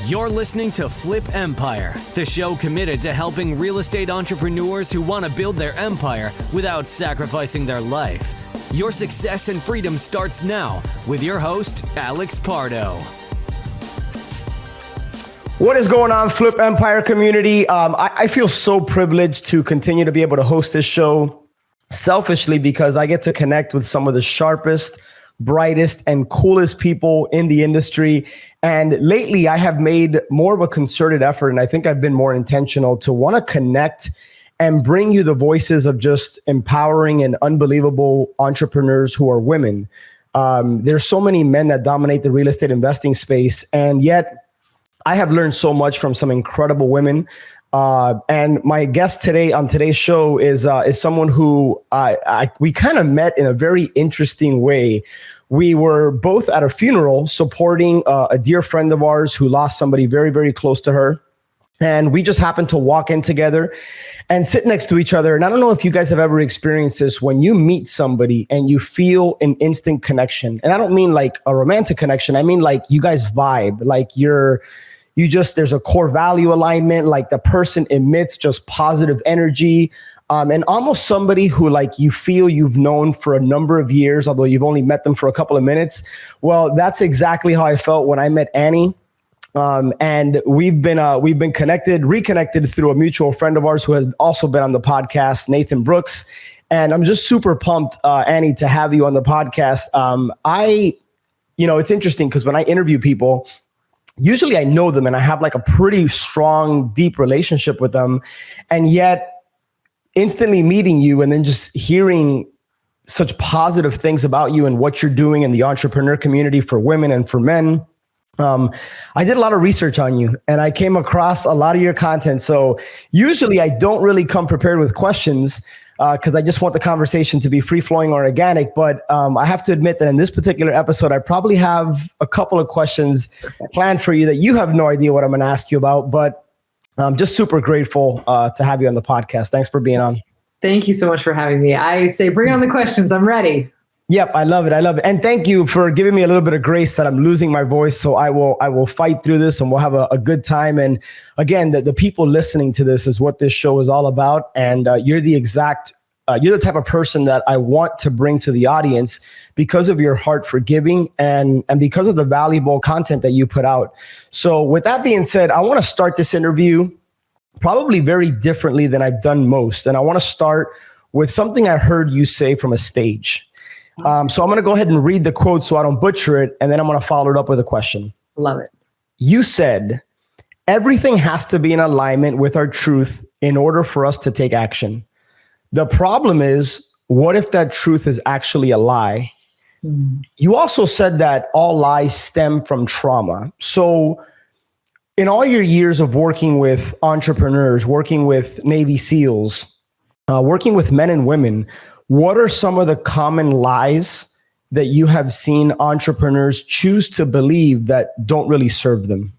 You're listening to Flip Empire, the show committed to helping real estate entrepreneurs who want to build their empire without sacrificing their life. Your success and freedom starts now with your host, Alex Pardo. What is going on, Flip Empire community? I feel so privileged to continue to be able to host this show selfishly because I get to connect with some of the sharpest, brightest, and coolest people in the industry. And lately, I have made more of a concerted effort, and I think I've been more intentional to want to connect and bring you the voices of just empowering and unbelievable entrepreneurs who are women. There's so many men that dominate the real estate investing space, and yet I have learned so much from some incredible women. And my guest today on today's show is someone who we kind of met in a very interesting way. We were both at a funeral supporting a dear friend of ours who lost somebody very, very close to her. And we just happened to walk in together and sit next to each other. And I don't know if you guys have ever experienced this when you meet somebody and you feel an instant connection. And I don't mean like a romantic connection. I mean like you guys vibe, like there's a core value alignment, like the person emits just positive energy. And almost somebody who like you feel you've known for a number of years, although you've only met them for a couple of minutes. Well, that's exactly how I felt when I met Annie. And we've been reconnected through a mutual friend of ours who has also been on the podcast, Nathan Brooks. And I'm just super pumped, Annie, to have you on the podcast. It's interesting because when I interview people, usually I know them and I have like a pretty strong, deep relationship with them. And yet instantly meeting you and then just hearing such positive things about you and what you're doing in the entrepreneur community for women and for men. I did a lot of research on you and I came across a lot of your content. So usually I don't really come prepared with questions because I just want the conversation to be free flowing or organic. But I have to admit that in this particular episode, I probably have a couple of questions planned for you that you have no idea what I'm going to ask you about. But I'm just super grateful to have you on the podcast. Thanks for being on. Thank you so much for having me. I say, bring on the questions. I'm ready. Yep. I love it. And thank you for giving me a little bit of grace that I'm losing my voice. So I will fight through this and we'll have a good time. And again, the people listening to this is what this show is all about. And you're the type of person that I want to bring to the audience because of your heart for giving and because of the valuable content that you put out. So with that being said, I want to start this interview probably very differently than I've done most. And I want to start with something I heard you say from a stage. So I'm going to go ahead and read the quote so I don't butcher it. And then I'm going to follow it up with a question. Love it. You said, everything has to be in alignment with our truth in order for us to take action. The problem is, what if that truth is actually a lie? You also said that all lies stem from trauma. So in all your years of working with entrepreneurs, working with Navy SEALs, working with men and women, what are some of the common lies that you have seen entrepreneurs choose to believe that don't really serve them?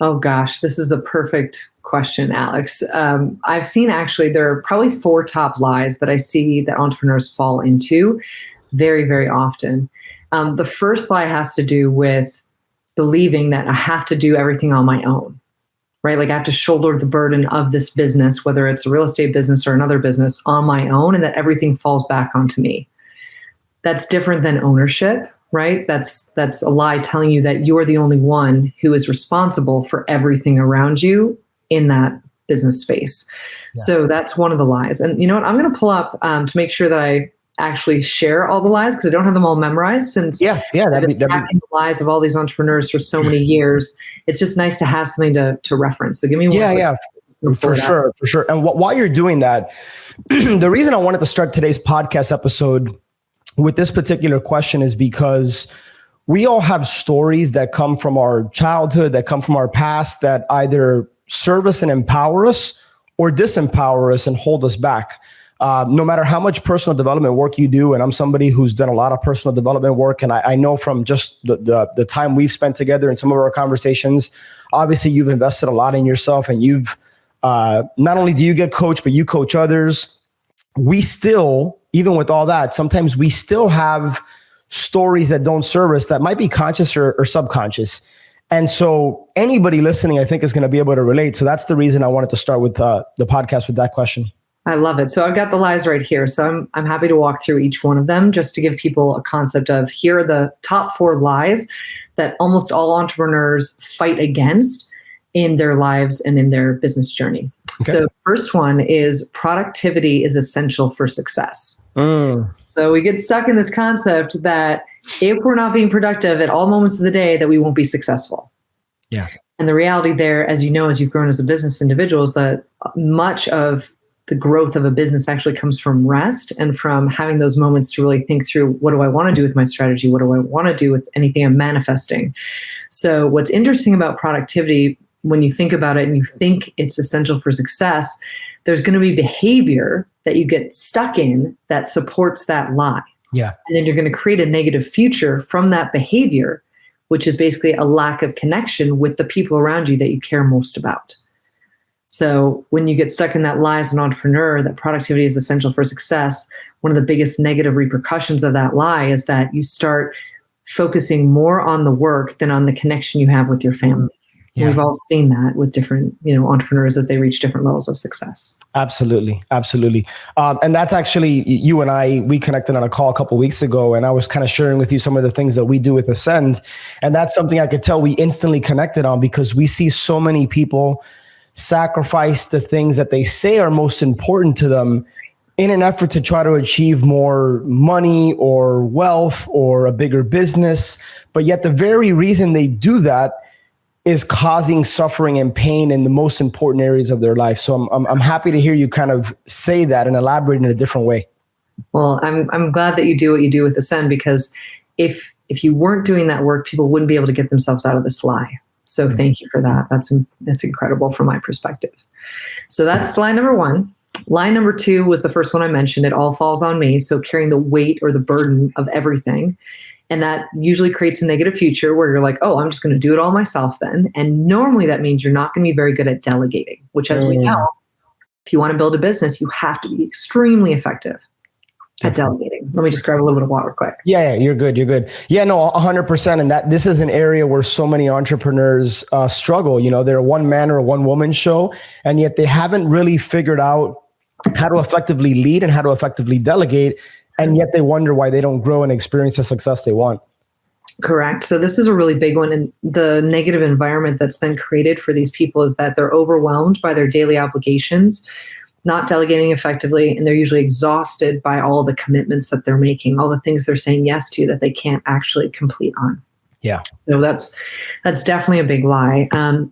Oh gosh, this is the perfect question, Alex. I've seen actually, there are probably 4 top lies that I see that entrepreneurs fall into very, very often. The first lie has to do with believing that I have to do everything on my own, right? Like I have to shoulder the burden of this business, whether it's a real estate business or another business, on my own, and that everything falls back onto me. That's different than ownership, right? That's a lie telling you that you're the only one who is responsible for everything around you in that business space. Yeah. So that's one of the lies. And you know what? I'm going to pull up to make sure that I actually share all the lies because I don't have them all memorized since that'd be the lies of all these entrepreneurs for so many years. It's just nice to have something to reference. So give me one. For sure. And while you're doing that, the reason I wanted to start today's podcast episode with this particular question is because we all have stories that come from our childhood, that come from our past, that either serve us and empower us or disempower us and hold us back. No matter how much personal development work you do, and I'm somebody who's done a lot of personal development work, and I know from just the time we've spent together in some of our conversations, obviously you've invested a lot in yourself, and you've not only do you get coached, but you coach others. We still, even with all that, sometimes we still have stories that don't serve us that might be conscious or subconscious. And so anybody listening, I think, is going to be able to relate. So that's the reason I wanted to start with the podcast with that question. I love it. So I've got the lies right here. So I'm happy to walk through each one of them just to give people a concept of, here are the top 4 lies that almost all entrepreneurs fight against in their lives and in their business journey. Okay. So first one is productivity is essential for success. So we get stuck in this concept that if we're not being productive at all moments of the day, that we won't be successful. Yeah. And the reality there, as you know, as you've grown as a business individual, is that much of the growth of a business actually comes from rest and from having those moments to really think through, what do I want to do with my strategy? What do I want to do with anything I'm manifesting? So what's interesting about productivity, when you think about it and you think it's essential for success, there's going to be behavior that you get stuck in that supports that lie. Yeah. And then you're going to create a negative future from that behavior, which is basically a lack of connection with the people around you that you care most about. So when you get stuck in that lie as an entrepreneur, that productivity is essential for success, one of the biggest negative repercussions of that lie is that you start focusing more on the work than on the connection you have with your family. Yeah. We've all seen that with different, entrepreneurs as they reach different levels of success. Absolutely. Absolutely. And that's actually, you and I, we connected on a call a couple of weeks ago, and I was kind of sharing with you some of the things that we do with Ascend. And that's something I could tell we instantly connected on, because we see so many people sacrifice the things that they say are most important to them in an effort to try to achieve more money or wealth or a bigger business. But yet the very reason they do that is causing suffering and pain in the most important areas of their life. So I'm happy to hear you kind of say that and elaborate in a different way. Well, I'm glad that you do what you do with Ascend, because if you weren't doing that work, people wouldn't be able to get themselves out of this lie. So thank you for that. That's incredible from my perspective. So that's lie number 1. Lie number 2 was the first one I mentioned. It all falls on me. So carrying the weight or the burden of everything. And that usually creates a negative future where you're like, oh, I'm just going to do it all myself then. And normally that means you're not going to be very good at delegating, which, as we know, if you want to build a business, you have to be extremely effective at delegating. Let me just grab a little bit of water quick. Yeah, you're good. Yeah, no, 100%. And that this is an area where so many entrepreneurs struggle. They're a one man or a one woman show, and yet they haven't really figured out how to effectively lead and how to effectively delegate. And yet they wonder why they don't grow and experience the success they want. Correct. So this is a really big one. And the negative environment that's then created for these people is that they're overwhelmed by their daily obligations, not delegating effectively, and they're usually exhausted by all the commitments that they're making, all the things they're saying yes to that they can't actually complete on. Yeah. So that's definitely a big lie.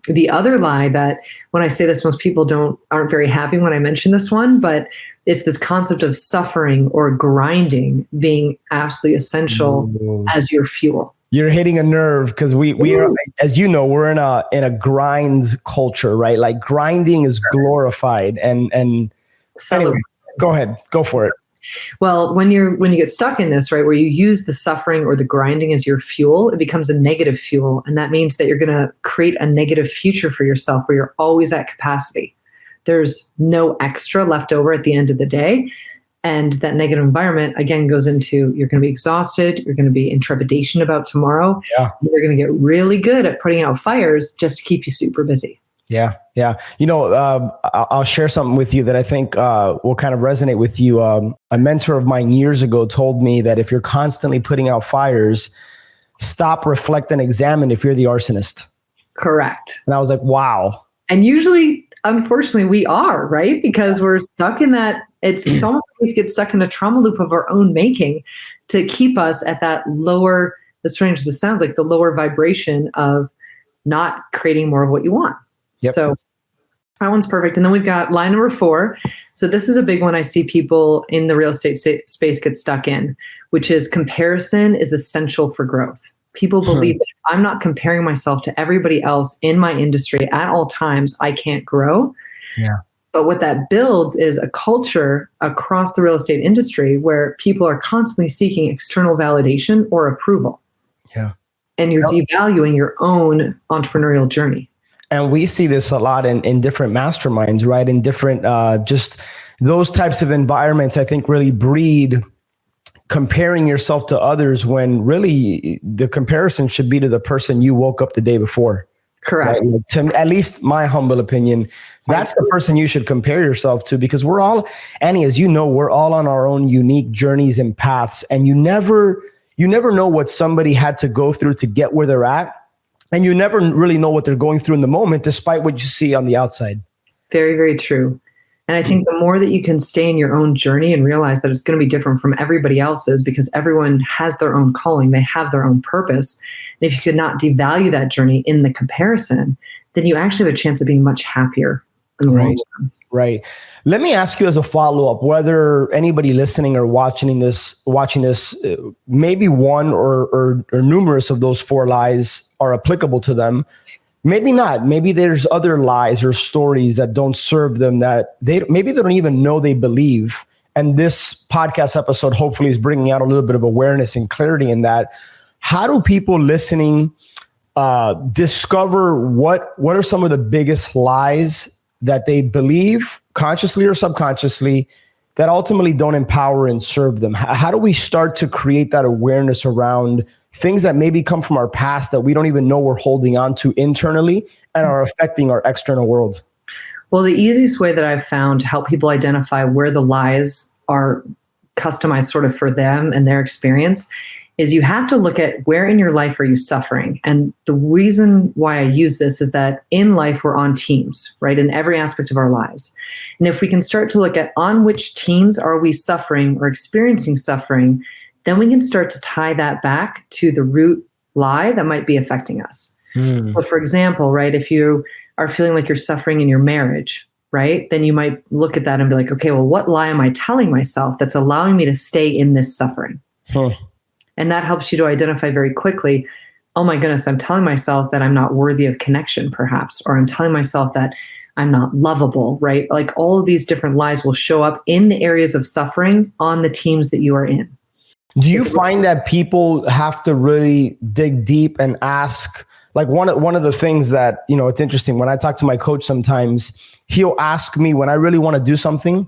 The other lie that, when I say this, most people aren't very happy when I mention this one, but it's this concept of suffering or grinding being absolutely essential as your fuel. You're hitting a nerve, because we are, as you know, we're in a grind culture, right? Like grinding is glorified, and anyway, go ahead, go for it. Well, when you get stuck in this, right, where you use the suffering or the grinding as your fuel, it becomes a negative fuel. And that means that you're going to create a negative future for yourself where you're always at capacity. There's no extra left over at the end of the day. And that negative environment, again, goes into, you're going to be exhausted. You're going to be in trepidation about tomorrow. Yeah. You're going to get really good at putting out fires just to keep you super busy. Yeah. I'll share something with you that I think will kind of resonate with you. A mentor of mine years ago told me that if you're constantly putting out fires, stop, reflect, and examine if you're the arsonist. Correct. And I was like, wow. And usually, unfortunately, we are, right? Because we're stuck in that. It's almost like we get stuck in a trauma loop of our own making to keep us at that lower, as strange as this sounds, like the lower vibration of not creating more of what you want. Yep. So that one's perfect. And then we've got line number 4. So this is a big one I see people in the real estate space get stuck in, which is comparison is essential for growth. People believe that if I'm not comparing myself to everybody else in my industry at all times, I can't grow. Yeah. But what that builds is a culture across the real estate industry where people are constantly seeking external validation or approval. Yeah. And you're devaluing your own entrepreneurial journey. And we see this a lot in different masterminds, right? In different, just those types of environments, I think really breed comparing yourself to others when really the comparison should be to the person you woke up the day before. Correct. Right? Like, to at least my humble opinion, that's the person you should compare yourself to, because we're all, Annie, as you know, we're all on our own unique journeys and paths, and you never know what somebody had to go through to get where they're at, and you never really know what they're going through in the moment, despite what you see on the outside. Very, very true. And I think the more that you can stay in your own journey and realize that it's going to be different from everybody else's, because everyone has their own calling, they have their own purpose. And if you could not devalue that journey in the comparison, then you actually have a chance of being much happier in the long term. Right. Let me ask you as a follow-up, whether anybody listening or watching this, maybe one or numerous of those 4 lies are applicable to them. Maybe not. Maybe there's other lies or stories that don't serve them, that maybe they don't even know they believe. And this podcast episode hopefully is bringing out a little bit of awareness and clarity in that. How do people listening discover what are some of the biggest lies that they believe, consciously or subconsciously, that ultimately don't empower and serve them? How do we start to create that awareness around things that maybe come from our past that we don't even know we're holding on to internally and are affecting our external world? Well, the easiest way that I've found to help people identify where the lies are customized sort of for them and their experience is you have to look at where in your life are you suffering. And the reason why I use this is that in life, we're on teams, right? In every aspect of our lives. And if we can start to look at on which teams are we suffering or experiencing suffering, then we can start to tie that back to the root lie that might be affecting us. So for example, right, if you are feeling like you're suffering in your marriage, right, then you might look at that and be like, okay, well, what lie am I telling myself that's allowing me to stay in this suffering? And that helps you to identify very quickly, oh my goodness, I'm telling myself that I'm not worthy of connection, perhaps, or I'm telling myself that I'm not lovable, right? Like all of these different lies will show up in the areas of suffering on the teams that you are in. Do you find that people have to really dig deep and ask? Like one of the things that, it's interesting, when I talk to my coach sometimes, he'll ask me when I really want to do something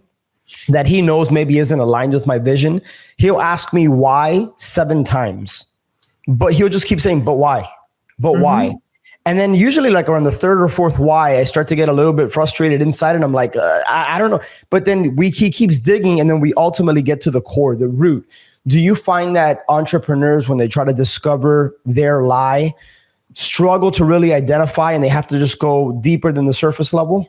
that he knows maybe isn't aligned with my vision, he'll ask me why 7 times, but he'll just keep saying, but why? But why? And then usually like around the 3rd or 4th why, I start to get a little bit frustrated inside, and I'm like, I don't know. But then he keeps digging, and then we ultimately get to the core, the root. Do you find that entrepreneurs, when they try to discover their lie, struggle to really identify, and they have to just go deeper than the surface level?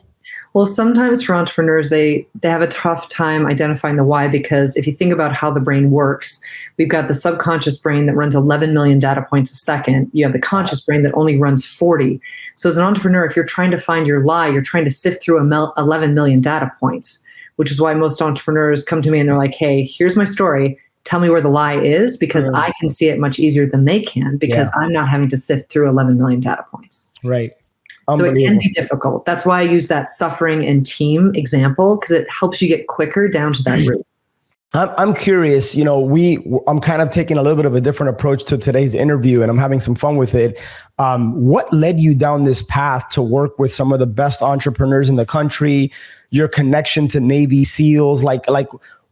Well, sometimes for entrepreneurs, they have a tough time identifying the why, because if you think about how the brain works, we've got the subconscious brain that runs 11 million data points a second. You have the conscious brain that only runs 40. So as an entrepreneur, if you're trying to find your lie, you're trying to sift through 11 million data points, which is why most entrepreneurs come to me and they're like, hey, here's my story. Tell me where the lie is, because I can see it much easier than they can, because I'm not having to sift through 11 million data points. Right. So it can be difficult. That's why I use that suffering and team example, because it helps you get quicker down to that root. I'm curious, I'm kind of taking a little bit of a different approach to today's interview, and I'm having some fun with it. What led you down this path to work with some of the best entrepreneurs in the country? Your connection to Navy SEALs, like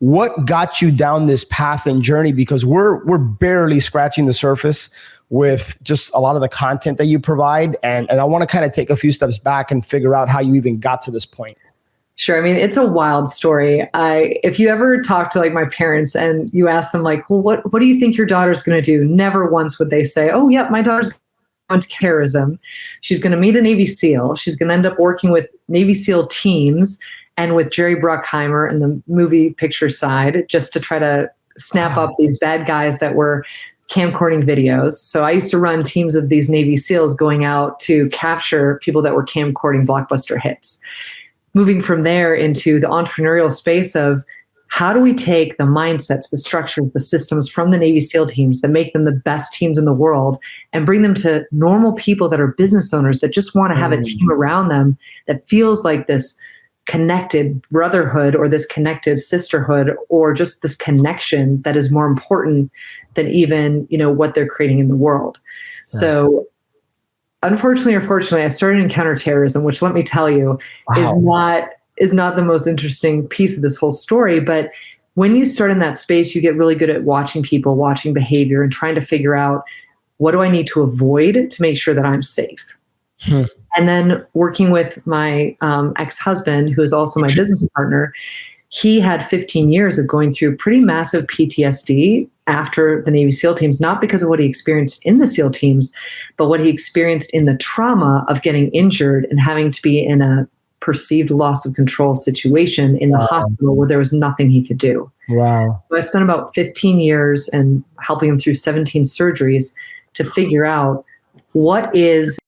what got you down this path and journey? Because we're barely scratching the surface with just a lot of the content that you provide. And I want to kind of take a few steps back and figure out how you even got to this point. Sure. I mean, it's a wild story. If you ever talk to like my parents and you ask them like, well, what do you think your daughter's going to do? Never once would they say, oh, yeah, my daughter's going to terrorism. She's going to meet a Navy SEAL. She's going to end up working with Navy SEAL teams and with Jerry Bruckheimer in the movie picture side, just to try to snap up these bad guys that were camcording videos. So I used to run teams of these Navy SEALs going out to capture people that were camcording blockbuster hits. Moving from there into the entrepreneurial space of how do we take the mindsets, the structures, the systems from the Navy SEAL teams that make them the best teams in the world and bring them to normal people that are business owners that just want to have a team around them that feels like this connected brotherhood or this connected sisterhood or just this connection that is more important than even, what they're creating in the world. Yeah. So unfortunately or fortunately, I started in counterterrorism, which let me tell you is not the most interesting piece of this whole story. But when you start in that space, you get really good at watching people, watching behavior, and trying to figure out, what do I need to avoid to make sure that I'm safe? And then working with my ex-husband, who is also my business partner, he had 15 years of going through pretty massive PTSD after the Navy SEAL teams, not because of what he experienced in the SEAL teams, but what he experienced in the trauma of getting injured and having to be in a perceived loss of control situation in the hospital where there was nothing he could do. Wow. So I spent about 15 years and helping him through 17 surgeries to figure out what is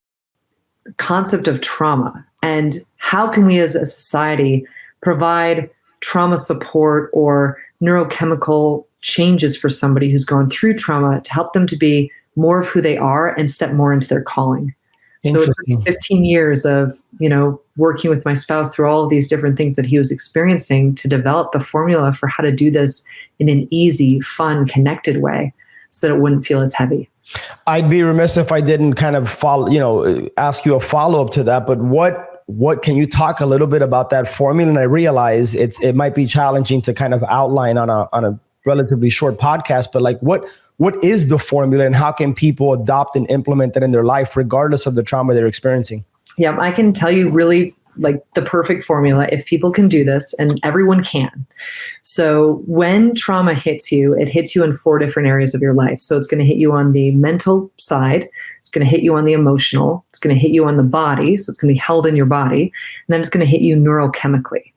the concept of trauma and how can we as a society provide trauma support or neurochemical changes for somebody who's gone through trauma to help them to be more of who they are and step more into their calling. So it took 15 years of, working with my spouse through all of these different things that he was experiencing to develop the formula for how to do this in an easy, fun, connected way so that it wouldn't feel as heavy. I'd be remiss if I didn't kind of ask you a follow-up to that, but what can you talk a little bit about that formula? And I realize it might be challenging to kind of outline on a relatively short podcast, but like what is the formula and how can people adopt and implement it in their life regardless of the trauma they're experiencing? Yeah, I can tell you really like the perfect formula if people can do this, and everyone can. So when trauma hits you, it hits you in 4 different areas of your life. So it's going to hit you on the mental side. It's going to hit you on the emotional. It's going to hit you on the body. So it's going to be held in your body. And then it's going to hit you neurochemically.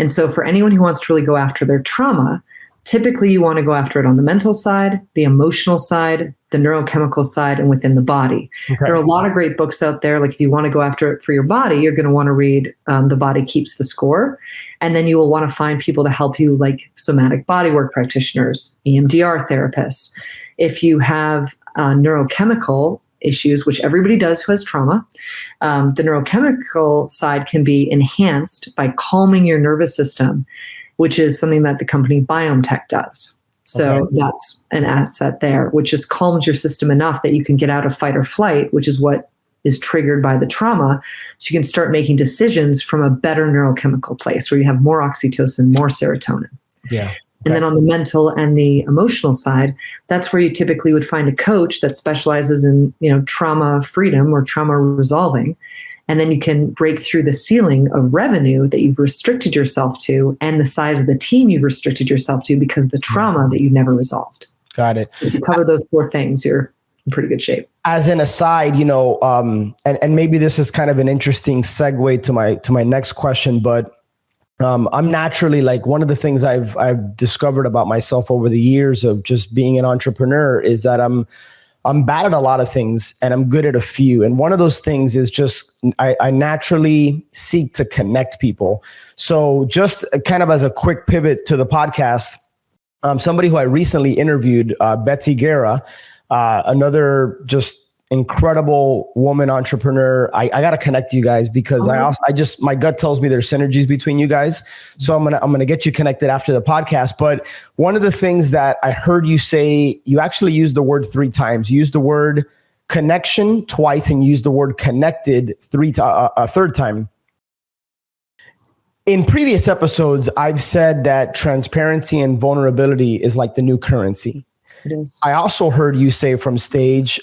And so for anyone who wants to really go after their trauma, typically you want to go after it on the mental side, the emotional side, the neurochemical side, and within the body. Okay. There are a lot of great books out there. Like if you want to go after it for your body, you're going to want to read The Body Keeps the Score. And then you will want to find people to help you, like somatic bodywork practitioners, EMDR therapists. If you have neurochemical issues, which everybody does who has trauma, the neurochemical side can be enhanced by calming your nervous system, which is something that the company BioNTech does. So that's an asset there, which just calms your system enough that you can get out of fight or flight, which is what is triggered by the trauma. So you can start making decisions from a better neurochemical place where you have more oxytocin, more serotonin. Yeah. And then on the mental and the emotional side, that's where you typically would find a coach that specializes in, trauma freedom or trauma resolving. And then you can break through the ceiling of revenue that you've restricted yourself to and the size of the team you've restricted yourself to because of the trauma that you never resolved. Got it. If you cover those 4 things, you're in pretty good shape. As an aside, and maybe this is kind of an interesting segue to my next question, but I'm naturally, like, one of the things I've discovered about myself over the years of just being an entrepreneur is that I'm bad at a lot of things and I'm good at a few. And one of those things is just, I naturally seek to connect people. So just kind of as a quick pivot to the podcast, somebody who I recently interviewed, Betsy Guerra, another just incredible woman entrepreneur. I got to connect you guys because my gut tells me there's synergies between you guys. So I'm going to get you connected after the podcast. But one of the things that I heard you say, you actually used the word 3 times. You used the word connection twice and you used the word connected a third time. In previous episodes, I've said that transparency and vulnerability is like the new currency. It is. I also heard you say from stage,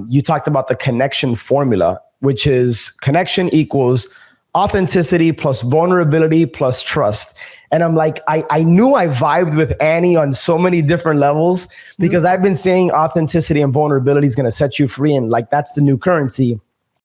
you talked about the connection formula, which is connection equals authenticity plus vulnerability plus trust. And I'm like, I knew I vibed with Annie on so many different levels because I've been saying authenticity and vulnerability is going to set you free. And like, that's the new currency.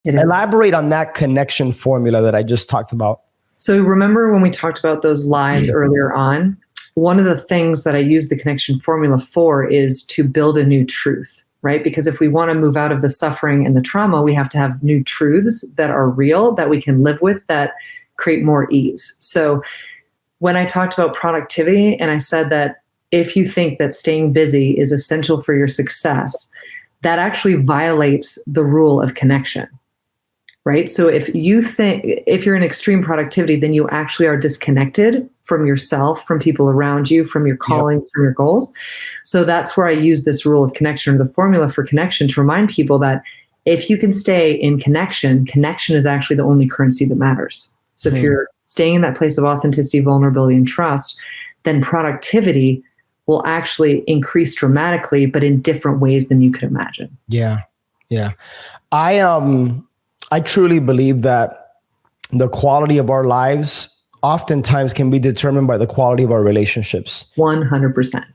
Elaborate on that connection formula that I just talked about. So remember when we talked about those lies earlier on? One of the things that I use the connection formula for is to build a new truth, right? Because if we want to move out of the suffering and the trauma, we have to have new truths that are real, that we can live with, that create more ease. So when I talked about productivity and I said that if you think that staying busy is essential for your success, that actually violates the rule of connection. Right? So if you're in extreme productivity, then you actually are disconnected from yourself, from people around you, from your calling, from your goals. So that's where I use this rule of connection or the formula for connection to remind people that if you can stay in connection, connection is actually the only currency that matters. So if you're staying in that place of authenticity, vulnerability, and trust, then productivity will actually increase dramatically, but in different ways than you could imagine. Yeah. Yeah. I truly believe that the quality of our lives oftentimes can be determined by the quality of our relationships. 100%.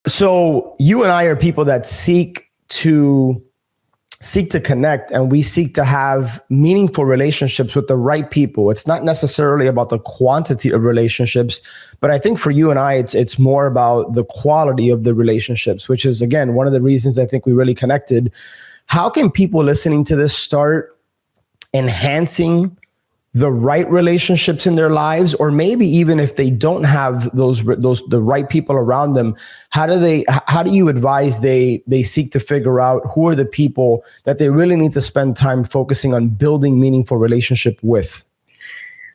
So you and I are people that seek to connect, and we seek to have meaningful relationships with the right people. It's not necessarily about the quantity of relationships, but I think for you and I, it's more about the quality of the relationships, which is, again, one of the reasons I think we really connected. How can people listening to this start enhancing the right relationships in their lives? Or maybe even if they don't have the right people around them, how do you advise they seek to figure out who are the people that they really need to spend time focusing on building meaningful relationship with?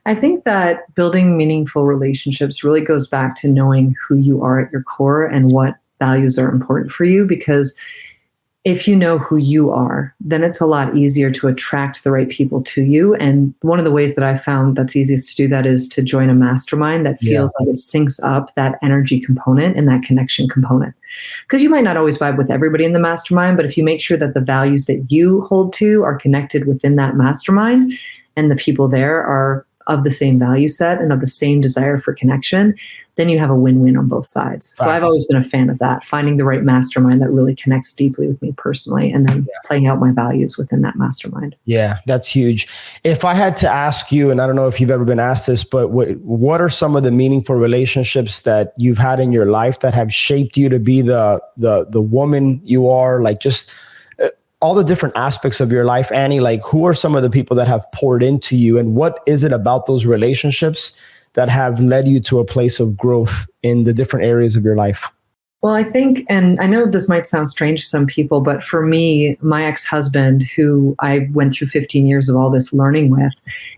I think that building meaningful relationships really goes back to knowing who you are at your core and what values are important for you, because if you know who you are, then it's a lot easier to attract the right people to you. And one of the ways that I found that's easiest to do that is to join a mastermind that feels like it syncs up that energy component and that connection component. Because you might not always vibe with everybody in the mastermind, but if you make sure that the values that you hold to are connected within that mastermind and the people there are of the same value set and of the same desire for connection, then you have a win-win on both sides. So I've always been a fan of that, finding the right mastermind that really connects deeply with me personally, and then playing out my values within that mastermind. Yeah, that's huge. If I had to ask you, and I don't know if you've ever been asked this, but what are some of the meaningful relationships that you've had in your life that have shaped you to be the woman you are? Like, just all the different aspects of your life, Annie, like, who are some of the people that have poured into you, and what is it about those relationships that have led you to a place of growth in the different areas of your life? Well, I think, and I know this might sound strange to some people, but for me, my ex-husband, who I went through 15 years of all this learning with,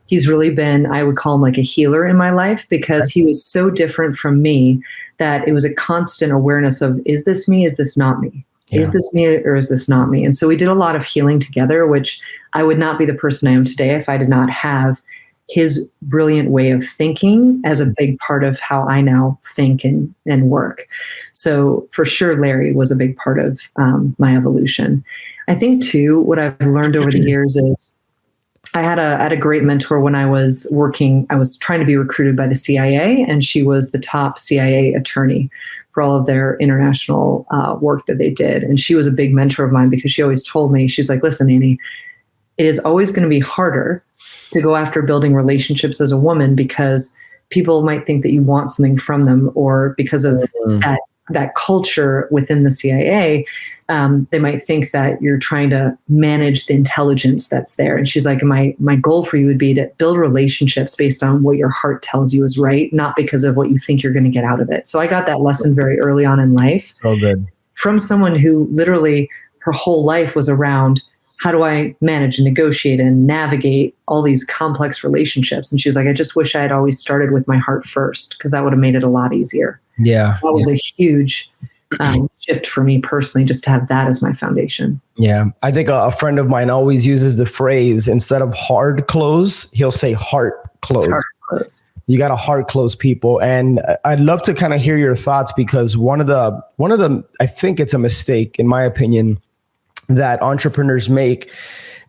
he's really been, I would call him like a healer in my life, because he was so different from me that it was a constant awareness of, is this me? Is this not me? Yeah. Is this me or is this not me? And so we did a lot of healing together, which I would not be the person I am today if I did not have his brilliant way of thinking as a big part of how I now think and work. So for sure, Larry was a big part of my evolution. I think too, what I've learned over the years is I had a great mentor when I was working. I was trying to be recruited by the CIA, and she was the top CIA attorney for all of their international work that they did. And she was a big mentor of mine because she always told me, she's like, listen, Annie, it is always going to be harder to go after building relationships as a woman, because people might think that you want something from them, or because of that culture within the CIA, they might think that you're trying to manage the intelligence that's there. And she's like, my goal for you would be to build relationships based on what your heart tells you is right, not because of what you think you're going to get out of it. So I got that lesson very early on in life. Oh, good. From someone who literally her whole life was around, how do I manage and negotiate and navigate all these complex relationships? And she was like, I just wish I had always started with my heart first, because that would have made it a lot easier. Yeah. That was a huge shift for me personally, just to have that as my foundation. Yeah. I think a friend of mine always uses the phrase, instead of hard close, he'll say heart close. Heart close. You got to heart close people. And I'd love to kind of hear your thoughts, because one of the, I think it's a mistake, in my opinion, that entrepreneurs make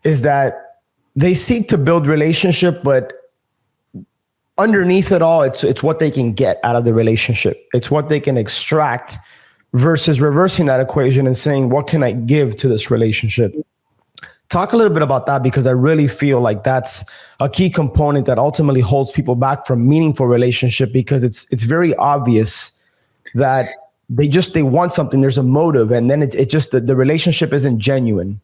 is that they seek to build relationship, but underneath it all, it's what they can get out of the relationship. It's what they can extract, versus reversing that equation and saying, what can I give to this relationship? Talk a little bit about that, because I really feel like that's a key component that ultimately holds people back from meaningful relationship, because it's very obvious that they want something. There's a motive, and then it just the relationship isn't genuine.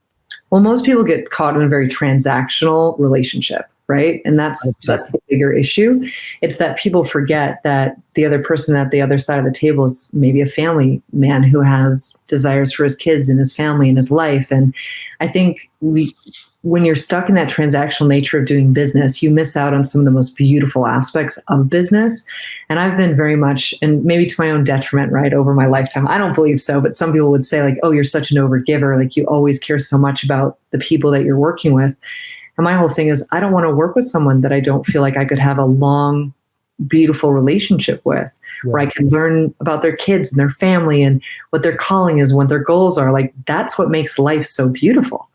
Well, most people get caught in a very transactional relationship, right? And that's the bigger issue. It's that people forget that the other person at the other side of the table is maybe a family man who has desires for his kids and his family and his life. And I think when you're stuck in that transactional nature of doing business, you miss out on some of the most beautiful aspects of business. And I've been very much, and maybe to my own detriment, right, over my lifetime. I don't believe so, but some people would say like, oh, you're such an overgiver. Like, you always care so much about the people that you're working with. And my whole thing is, I don't want to work with someone that I don't feel like I could have a long beautiful relationship with, where I can learn about their kids and their family and what their calling is, what their goals are. Like, that's what makes life so beautiful.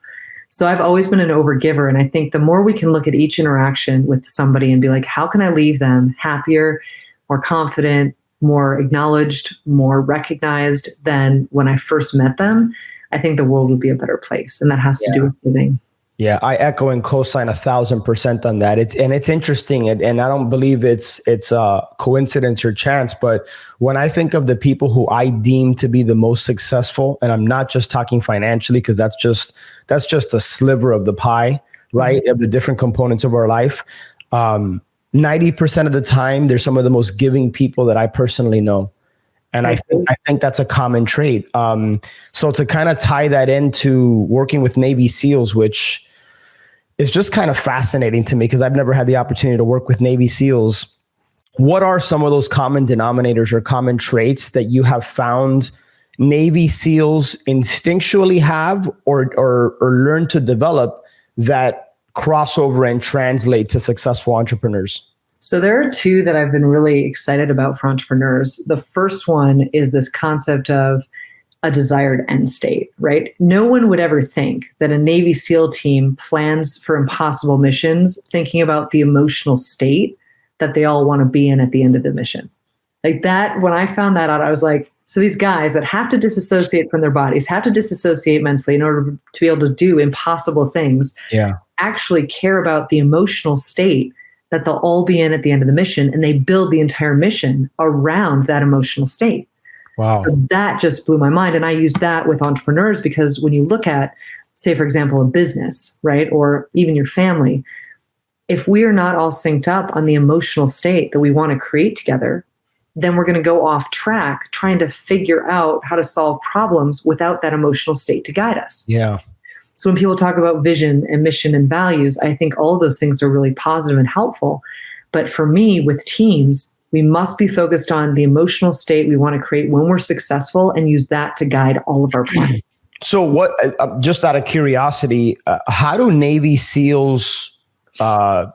So I've always been an overgiver. And I think the more we can look at each interaction with somebody and be like, how can I leave them happier, more confident, more acknowledged, more recognized than when I first met them, I think the world would be a better place. And that has to do with giving. Yeah, I echo and co-sign 1,000% on that. It's interesting, and I don't believe it's a coincidence or chance. But when I think of the people who I deem to be the most successful, and I'm not just talking financially, because that's just a sliver of the pie, right? Of the different components of our life. 90% of the time, they're some of the most giving people that I personally know. And I think that's a common trait. So to kind of tie that into working with Navy SEALs, which is just kind of fascinating to me because I've never had the opportunity to work with Navy SEALs. What are some of those common denominators or common traits that you have found Navy SEALs instinctually have or learn to develop that cross over and translate to successful entrepreneurs? So there are two that I've been really excited about for entrepreneurs. The first one is this concept of a desired end state, right? No one would ever think that a Navy SEAL team plans for impossible missions thinking about the emotional state that they all want to be in at the end of the mission. Like that, when I found that out, I was like, so these guys that have to disassociate from their bodies, have to disassociate mentally in order to be able to do impossible things, actually care about the emotional state that they'll all be in at the end of the mission, and they build the entire mission around that emotional state. Wow. So that just blew my mind. And I use that with entrepreneurs because when you look at, say, for example, a business, right, or even your family, if we are not all synced up on the emotional state that we want to create together, then we're going to go off track trying to figure out how to solve problems without that emotional state to guide us. Yeah. So when people talk about vision and mission and values, I think all of those things are really positive and helpful. But for me, with teams, we must be focused on the emotional state we want to create when we're successful and use that to guide all of our planning. So what, just out of curiosity, how do Navy SEALs, how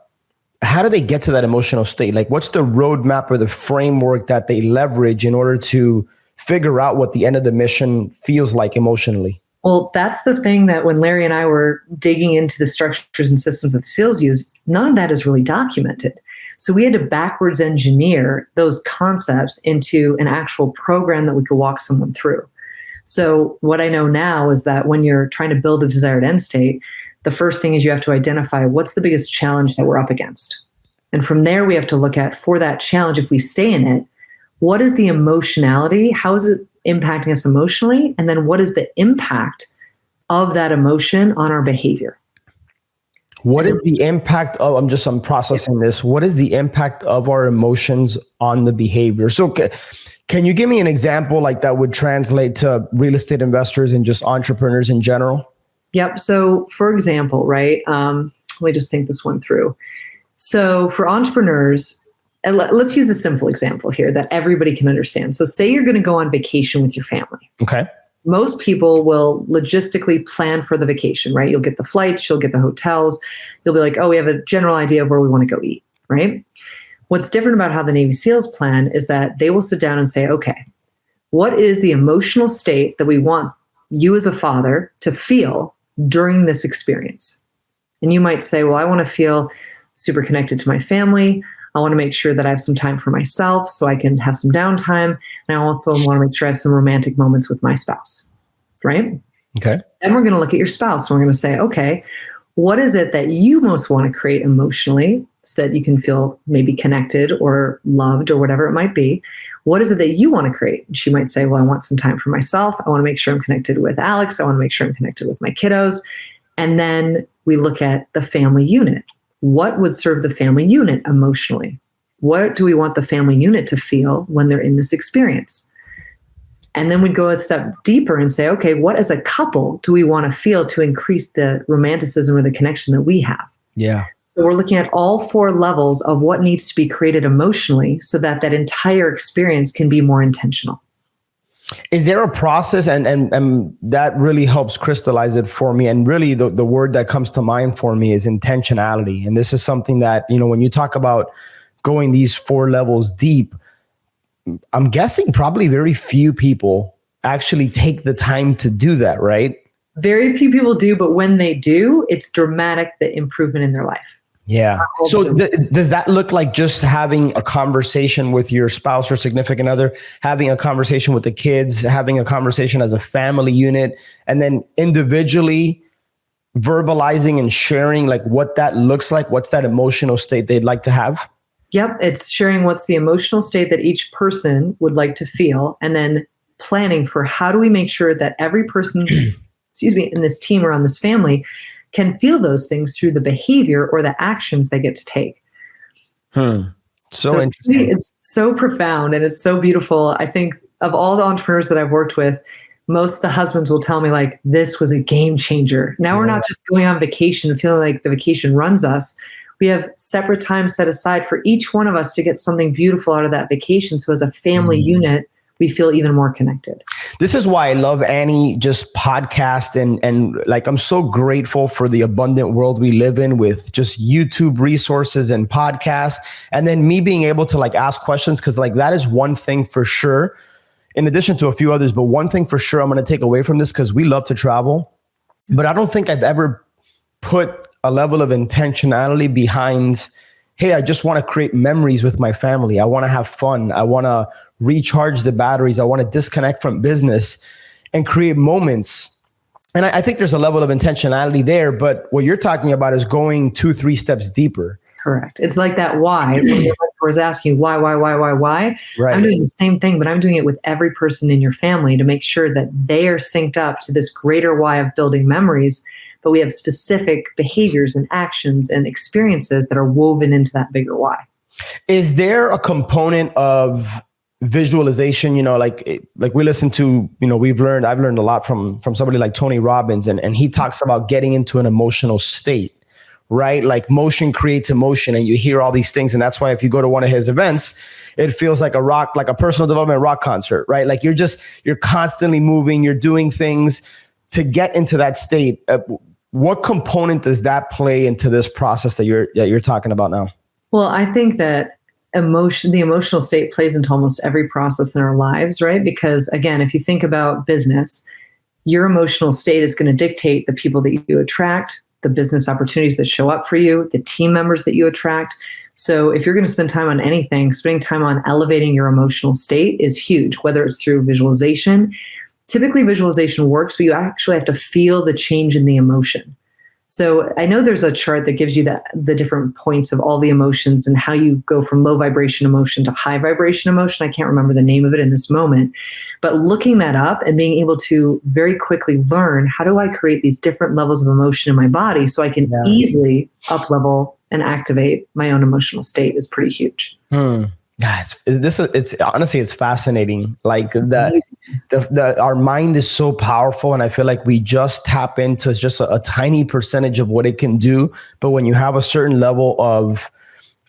do they get to that emotional state? Like, what's the roadmap or the framework that they leverage in order to figure out what the end of the mission feels like emotionally? Well, that's the thing that when Larry and I were digging into the structures and systems that the SEALs use, none of that is really documented. So we had to backwards engineer those concepts into an actual program that we could walk someone through. So what I know now is that when you're trying to build a desired end state, the first thing is you have to identify what's the biggest challenge that we're up against. And from there, we have to look at, for that challenge, if we stay in it, what is the emotionality? How is it impacting us emotionally? And then what is the impact of that emotion on our behavior? What is the impact of, I'm processing this. What is the impact of our emotions on the behavior? So can you give me an example like that would translate to real estate investors and just entrepreneurs in general? Yep. So for example, right, let me just think this one through. So for entrepreneurs, and let's use a simple example here that everybody can understand. So say you're going to go on vacation with your family. Okay. Most people will logistically plan for the vacation, right? You'll get the flights, you'll get the hotels. You'll be like, oh, we have a general idea of where we want to go eat, right? What's different about how the Navy SEALs plan is that they will sit down and say, okay, what is the emotional state that we want you as a father to feel during this experience? And you might say, well, I want to feel super connected to my family. I want to make sure that I have some time for myself so I can have some downtime. And I also want to make sure I have some romantic moments with my spouse, right? Okay. Then we're going to look at your spouse and we're going to say, okay, what is it that you most want to create emotionally so that you can feel maybe connected or loved or whatever it might be? What is it that you want to create? And she might say, well, I want some time for myself. I want to make sure I'm connected with Alex. I want to make sure I'm connected with my kiddos. And then we look at the family unit. What would serve the family unit emotionally? What do we want the family unit to feel when they're in this experience? And then we'd go a step deeper and say, okay, what as a couple do we want to feel to increase the romanticism or the connection that we have? Yeah. So we're looking at all four levels of what needs to be created emotionally so that that entire experience can be more intentional. Is there a process, and that really helps crystallize it for me? And really the word that comes to mind for me is intentionality. And this is something that, when you talk about going these 4 levels deep, I'm guessing probably very few people actually take the time to do that, right? Very few people do, but when they do, it's dramatic, the improvement in their life. Yeah. So does that look like just having a conversation with your spouse or significant other, having a conversation with the kids, having a conversation as a family unit, and then individually verbalizing and sharing like what that looks like? What's that emotional state they'd like to have? Yep. It's sharing what's the emotional state that each person would like to feel, and then planning for how do we make sure that every person, in this team or on this family can feel those things through the behavior or the actions they get to take. So interesting. It's so profound and it's so beautiful. I think of all the entrepreneurs that I've worked with, most of the husbands will tell me like, this was a game changer. Now we're not just going on vacation and feeling like the vacation runs us. We have separate time set aside for each one of us to get something beautiful out of that vacation. So as a family unit, we feel even more connected. This is why I love Annie just podcast and like, I'm so grateful for the abundant world we live in with just YouTube resources and podcasts. And then me being able to like ask questions. Cause like that is one thing for sure, in addition to a few others, but one thing for sure I'm going to take away from this, cause we love to travel, but I don't think I've ever put a level of intentionality behind, hey, I just want to create memories with my family. I want to have fun. I want to recharge the batteries. I want to disconnect from business and create moments. And I think there's a level of intentionality there, but what you're talking about is going 2-3 steps deeper. Correct. It's like that why. When your mentor is asking why? Right. I'm doing the same thing, but I'm doing it with every person in your family to make sure that they are synced up to this greater why of building memories. But we have specific behaviors and actions and experiences that are woven into that bigger why. Is there a component of visualization? Like we listen to, I've learned a lot from somebody like Tony Robbins, and he talks about getting into an emotional state, right? Like motion creates emotion, and you hear all these things. And that's why if you go to one of his events, it feels like like a personal development rock concert, right? Like you're constantly moving, you're doing things to get into that state. What component does that play into this process that you're talking about now? Well, I think that the emotional state plays into almost every process in our lives, right? Because again, if you think about business, your emotional state is going to dictate the people that you attract, the business opportunities that show up for you, the team members that you attract. So if you're going to spend time on anything, spending time on elevating your emotional state is huge, whether it's through visualization. Typically visualization works, but you actually have to feel the change in the emotion. So I know there's a chart that gives you the different points of all the emotions and how you go from low vibration emotion to high vibration emotion. I can't remember the name of it in this moment, but looking that up and being able to very quickly learn, how do I create these different levels of emotion in my body so I can easily up level and activate my own emotional state is pretty huge. It's honestly, it's fascinating. Like our mind is so powerful, and I feel like we just tap into just a tiny percentage of what it can do. But when you have a certain level of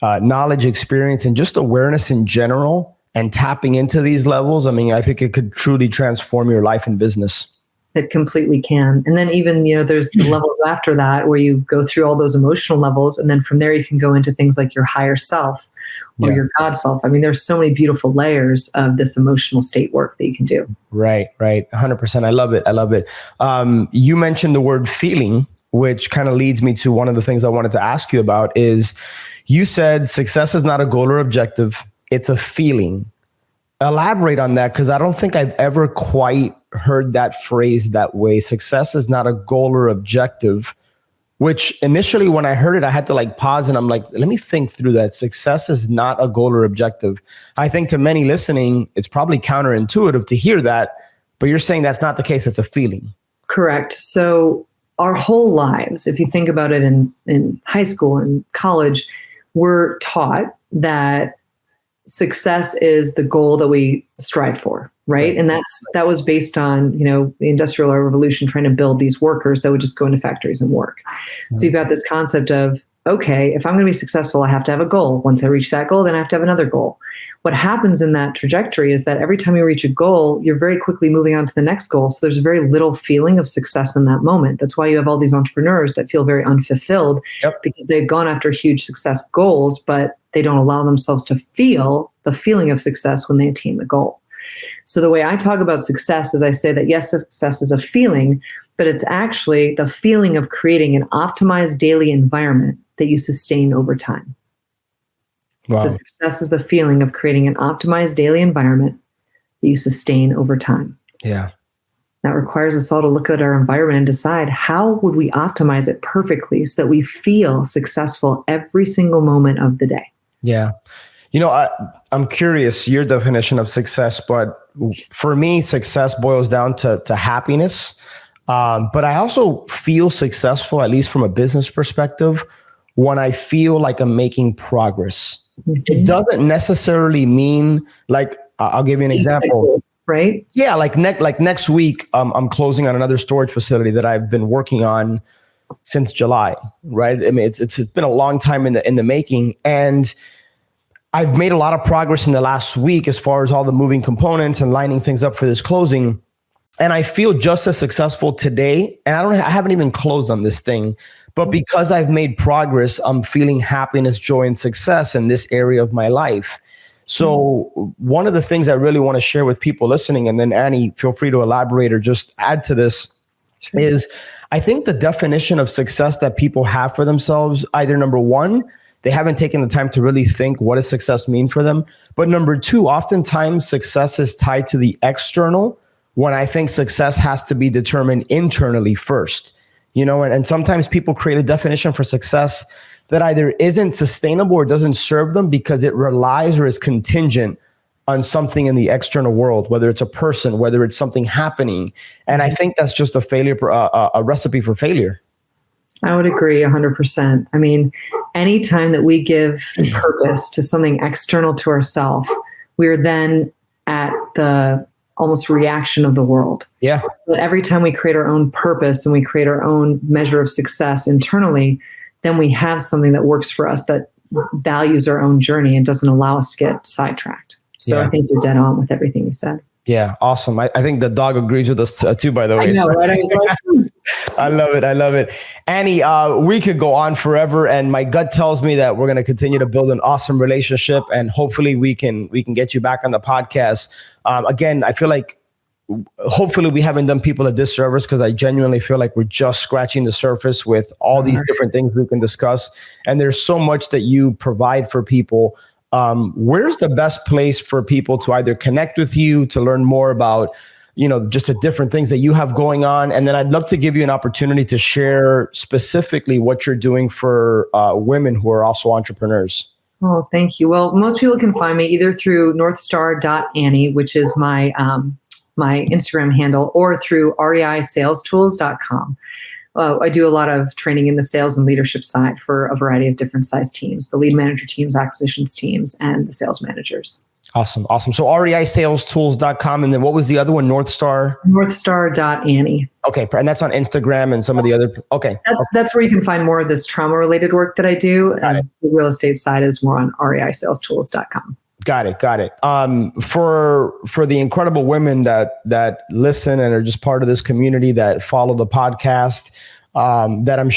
knowledge, experience, and just awareness in general, and tapping into these levels, I mean, I think it could truly transform your life and business. It completely can. And then even, there's the levels after that where you go through all those emotional levels. And then from there, you can go into things like your higher self or your God self. I mean, there's so many beautiful layers of this emotional state work that you can do. Right. 100%. I love it. You mentioned the word feeling, which kind of leads me to one of the things I wanted to ask you about is you said success is not a goal or objective. It's a feeling. Elaborate on that, because I don't think I've ever quite heard that phrase that way. Success is not a goal or objective, which initially when I heard it, I had to like pause and I'm like, let me think through that. Success is not a goal or objective. I think to many listening, it's probably counterintuitive to hear that, but you're saying that's not the case. It's a feeling. Correct. So our whole lives, if you think about it in high school and college, we're taught that success is the goal that we strive for, right? And that was based on, the Industrial Revolution trying to build these workers that would just go into factories and work. So you've got this concept of, okay, if I'm going to be successful, I have to have a goal. Once I reach that goal, then I have to have another goal. What happens in that trajectory is that every time you reach a goal, you're very quickly moving on to the next goal. So there's very little feeling of success in that moment. That's why you have all these entrepreneurs that feel very unfulfilled because they've gone after huge success goals, but they don't allow themselves to feel the feeling of success when they attain the goal. So the way I talk about success is I say that yes, success is a feeling, but it's actually the feeling of creating an optimized daily environment that you sustain over time. Wow. So success is the feeling of creating an optimized daily environment that you sustain over time. Yeah. That requires us all to look at our environment and decide how would we optimize it perfectly so that we feel successful every single moment of the day. Yeah. You know, I'm curious your definition of success, but for me, success boils down to happiness. But I also feel successful, at least from a business perspective, when I feel like I'm making progress. Mm-hmm. It doesn't necessarily mean like, I'll give you an example. Right? Yeah, like next week, I'm closing on another storage facility that I've been working on since July. Right? I mean, it's been a long time in the making, and I've made a lot of progress in the last week as far as all the moving components and lining things up for this closing. And I feel just as successful today. And I haven't even closed on this thing, but because I've made progress, I'm feeling happiness, joy, and success in this area of my life. So one of the things I really want to share with people listening, and then Annie, feel free to elaborate or just add to this, is I think the definition of success that people have for themselves, either number one, they haven't taken the time to really think what does success mean for them. But number two, oftentimes success is tied to the external, when I think success has to be determined internally first. You know, and sometimes people create a definition for success that either isn't sustainable or doesn't serve them because it relies or is contingent on something in the external world, whether it's a person, whether it's something happening. And I think that's just a recipe for failure. I would agree 100%. I mean, anytime that we give purpose to something external to ourselves, we're then at the almost reaction of the world. Yeah. But every time we create our own purpose and we create our own measure of success internally, then we have something that works for us, that values our own journey and doesn't allow us to get sidetracked. So I think you're dead on with everything you said. Yeah, awesome. I think the dog agrees with us too, by the way. I know, right? I was like, I love it. Annie, we could go on forever, and my gut tells me that we're going to continue to build an awesome relationship, and hopefully we can get you back on the podcast. Again, I feel like hopefully we haven't done people a disservice, because I genuinely feel like we're just scratching the surface with all these different things we can discuss. And there's so much that you provide for people. Where's the best place for people to either connect with you, to learn more about, you know, just the different things that you have going on? And then I'd love to give you an opportunity to share specifically what you're doing for women who are also entrepreneurs. Oh, thank you. Well, most people can find me either through northstar.annie, which is my my Instagram handle, or through reisalestools.com. I do a lot of training in the sales and leadership side for a variety of different size teams, the lead manager teams, acquisitions teams, and the sales managers. Awesome. So reisalestools.com. And then what was the other one? Northstar.Annie. Okay. And that's on Instagram and some of the other. Okay. That's where you can find more of this trauma related work that I do. And the real estate side is more on reisalestools.com. Got it. For the incredible women that listen and are just part of this community, that follow the podcast, that I'm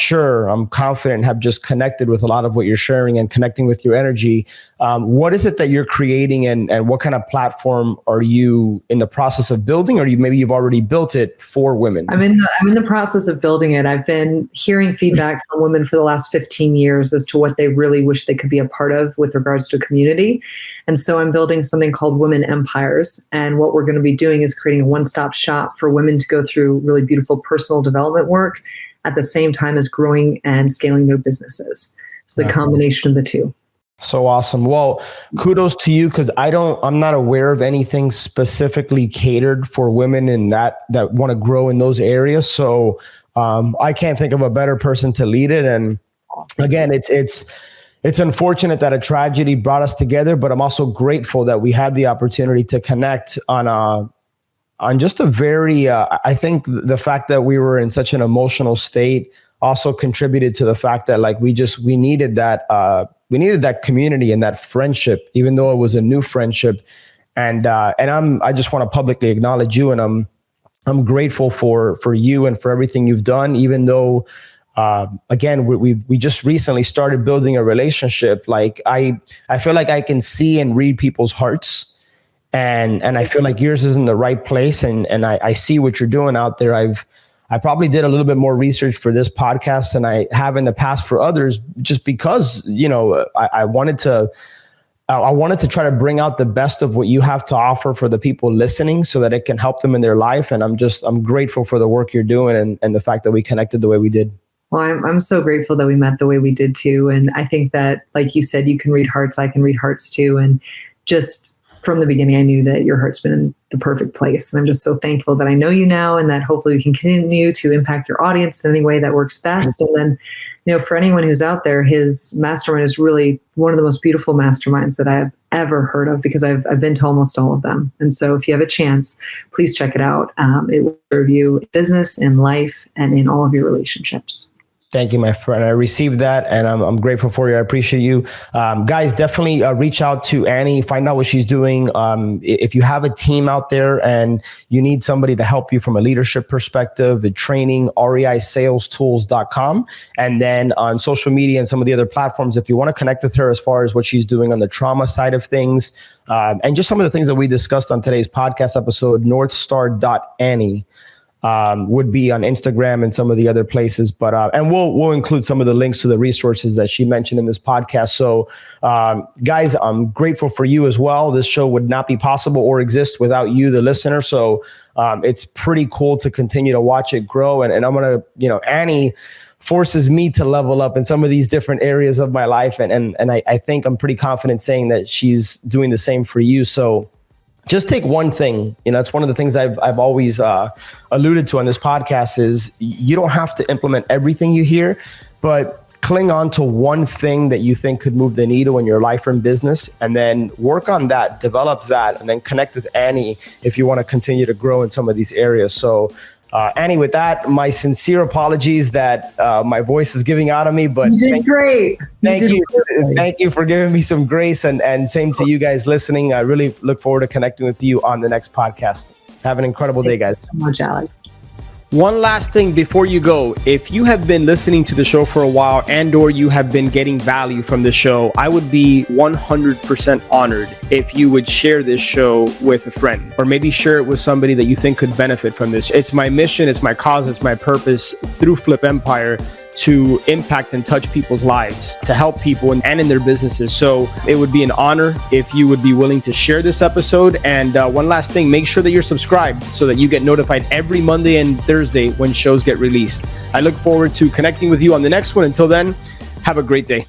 confident have just connected with a lot of what you're sharing and connecting with your energy. What is it that you're creating, and what kind of platform are you in the process of building, or maybe you've already built it for women? I'm in the process of building it. I've been hearing feedback from women for the last 15 years as to what they really wish they could be a part of with regards to a community. And so I'm building something called Women Empires. And what we're going to be doing is creating a one-stop shop for women to go through really beautiful personal development work at the same time as growing and scaling their businesses. So the combination of the two. So awesome. Well, kudos to you, because I'm not aware of anything specifically catered for women in that want to grow in those areas. So I can't think of a better person to lead it. And again, it's unfortunate that a tragedy brought us together, but I'm also grateful that we had the opportunity to connect on just a very, I think the fact that we were in such an emotional state also contributed to the fact that like we needed that community and that friendship, even though it was a new friendship. And I just want to publicly acknowledge you, and I'm grateful for you and for everything you've done, even though Again, we just recently started building a relationship. Like I feel like I can see and read people's hearts, and I feel like yours is in the right place. And I see what you're doing out there. I probably did a little bit more research for this podcast than I have in the past for others, just because, I wanted to try to bring out the best of what you have to offer for the people listening so that it can help them in their life. And I'm grateful for the work you're doing and the fact that we connected the way we did. Well, I'm so grateful that we met the way we did too. And I think that, like you said, you can read hearts, I can read hearts too. And just from the beginning, I knew that your heart's been in the perfect place. And I'm just so thankful that I know you now, and that hopefully we can continue to impact your audience in any way that works best. And then, for anyone who's out there, his mastermind is really one of the most beautiful masterminds that I've ever heard of, because I've been to almost all of them. And so if you have a chance, please check it out. It will serve you in business, in life, and in all of your relationships. Thank you, my friend. I received that, and I'm grateful for you. I appreciate you. Guys, definitely reach out to Annie, find out what she's doing. If you have a team out there and you need somebody to help you from a leadership perspective, the training, REISalesTools.com. And then on social media and some of the other platforms, if you want to connect with her as far as what she's doing on the trauma side of things, and just some of the things that we discussed on today's podcast episode, northstar.annie. Would be on Instagram and some of the other places, but and we'll include some of the links to the resources that she mentioned in this podcast. So, guys, I'm grateful for you as well. This show would not be possible or exist without you, the listener. So, it's pretty cool to continue to watch it grow. And I'm gonna, Annie forces me to level up in some of these different areas of my life, and I think I'm pretty confident saying that she's doing the same for you. So. Just take one thing. It's one of the things I've always alluded to on this podcast is you don't have to implement everything you hear, but cling on to one thing that you think could move the needle in your life or in business, and then work on that, develop that, and then connect with Annie if you want to continue to grow in some of these areas. So Annie, with that, my sincere apologies that my voice is giving out of me, but you did great. Thank you for giving me some grace, and same to you guys listening. I really look forward to connecting with you on the next podcast. Have an incredible day, guys. Thank you so much, Alex. One last thing before you go. If you have been listening to the show for a while and or you have been getting value from the show, I would be 100% honored if you would share this show with a friend, or maybe share it with somebody that you think could benefit from this. It's my mission, it's my cause, it's my purpose through Flip Empire to impact and touch people's lives, to help people and in their businesses. So it would be an honor if you would be willing to share this episode. And one last thing, make sure that you're subscribed so that you get notified every Monday and Thursday when shows get released. I look forward to connecting with you on the next one. Until then, have a great day.